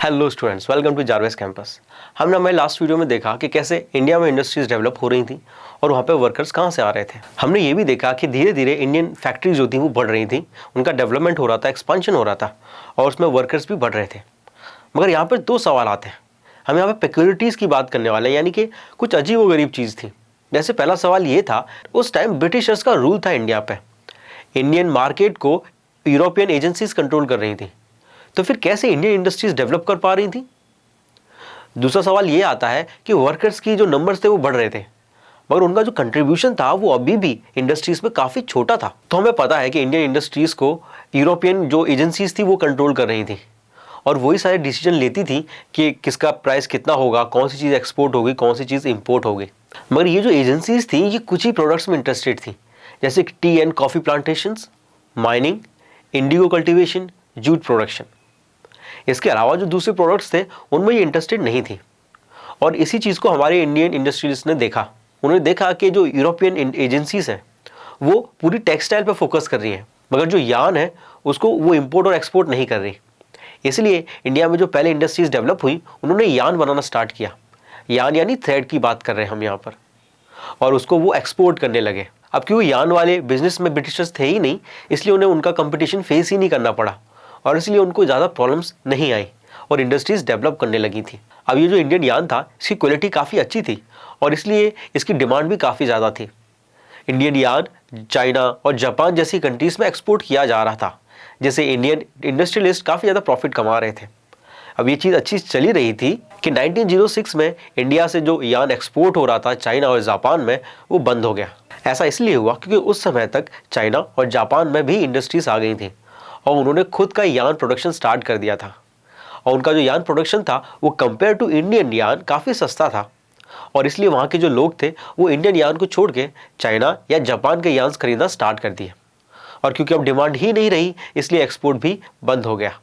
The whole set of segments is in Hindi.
Hello students, welcome to Jarvis campus. हमने हमारे लास्ट वीडियो में देखा कि कैसे इंडिया में इंडस्ट्रीज डेवलप हो रही थी और वहाँ पे वर्कर्स कहाँ से आ रहे थे। हमने ये भी देखा कि धीरे धीरे इंडियन फैक्ट्रीज जो थी वो बढ़ रही थी, उनका डेवलपमेंट हो रहा था, एक्सपांशन हो रहा था और उसमें वर्कर्स भी बढ़ रहे थे। मगर यहाँ पर दो सवाल आते हैं। हम यहाँ पर पेक्यूलिटीज़ की बात करने वाले हैं, यानी कि कुछ अजीब व गरीब चीज़ थी। जैसे पहला सवाल ये था, उस टाइम ब्रिटिशर्स का रूल था इंडिया पे। इंडियन मार्केट को यूरोपियन एजेंसीज कंट्रोल कर रही थी, तो फिर कैसे इंडियन इंडस्ट्रीज डेवलप कर पा रही थी। दूसरा सवाल ये आता है कि वर्कर्स की जो नंबर्स थे वो बढ़ रहे थे, मगर उनका जो कंट्रीब्यूशन था वो अभी भी इंडस्ट्रीज में काफ़ी छोटा था। तो हमें पता है कि इंडियन इंडस्ट्रीज को यूरोपियन जो एजेंसीज थी वो कंट्रोल कर रही थी और वही सारे डिसीजन लेती थी कि किसका प्राइस कितना होगा, कौन सी चीज़ एक्सपोर्ट होगी, कौन सी चीज़ इंपोर्ट होगी। मगर ये जो एजेंसीज थी ये कुछ ही प्रोडक्ट्स में इंटरेस्टेड थी, जैसे T and coffee plantations, mining, Indigo cultivation, jute production. इसके अलावा जो दूसरे प्रोडक्ट्स थे उनमें ये इंटरेस्टेड नहीं थी। और इसी चीज़ को हमारे इंडियन इंडस्ट्रियलिस्ट ने देखा। उन्होंने देखा कि जो यूरोपियन एजेंसीज हैं वो पूरी टेक्सटाइल पर फोकस कर रही हैं, मगर जो यार्न है उसको वो इंपोर्ट और एक्सपोर्ट नहीं कर रही। इसलिए इंडिया में जो पहले इंडस्ट्रीज डेवलप हुई उन्होंने यार्न बनाना स्टार्ट किया। यार्न यानी थ्रेड की बात कर रहे हैं हम यहाँ पर, और उसको वो एक्सपोर्ट करने लगे। अब क्योंकि यार्न वाले बिजनेस में ब्रिटिशर्स थे ही नहीं, इसलिए उन्हें उनका कंपटीशन फेस ही नहीं करना पड़ा और इसलिए उनको ज़्यादा प्रॉब्लम्स नहीं आई और इंडस्ट्रीज डेवलप करने लगी थी। अब ये जो इंडियन यार्न था इसकी क्वालिटी काफ़ी अच्छी थी और इसलिए इसकी डिमांड भी काफ़ी ज़्यादा थी। इंडियन यार्न चाइना और जापान जैसी कंट्रीज़ में एक्सपोर्ट किया जा रहा था, जैसे इंडियन इंडस्ट्रियलिस्ट काफ़ी ज़्यादा प्रॉफिट कमा रहे थे। अब ये चीज़ अच्छी चली रही थी कि 1906 में इंडिया से जो यार्न एक्सपोर्ट हो रहा था चाइना और जापान में वो बंद हो गया। ऐसा इसलिए हुआ क्योंकि उस समय तक चाइना और जापान में भी इंडस्ट्रीज आ गई थी और उन्होंने खुद का यार्न प्रोडक्शन स्टार्ट कर दिया था और उनका जो यार्न प्रोडक्शन था वो कंपेयर टू इंडियन यार्न काफ़ी सस्ता था और इसलिए वहाँ के जो लोग थे वो इंडियन यार्न को छोड़ के चाइना या जापान के यार्न्स खरीदना स्टार्ट कर दिए और क्योंकि अब डिमांड ही नहीं रही इसलिए एक्सपोर्ट भी बंद हो गया।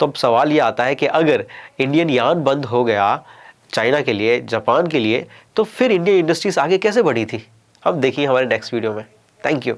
तो अब सवाल ये आता है कि अगर इंडियन यार्न बंद हो गया चाइना के लिए, जापान के लिए, तो फिर इंडियन इंडस्ट्रीज आगे कैसे बढ़ी थी। अब देखिए हमारे नेक्स्ट वीडियो में। Thank you.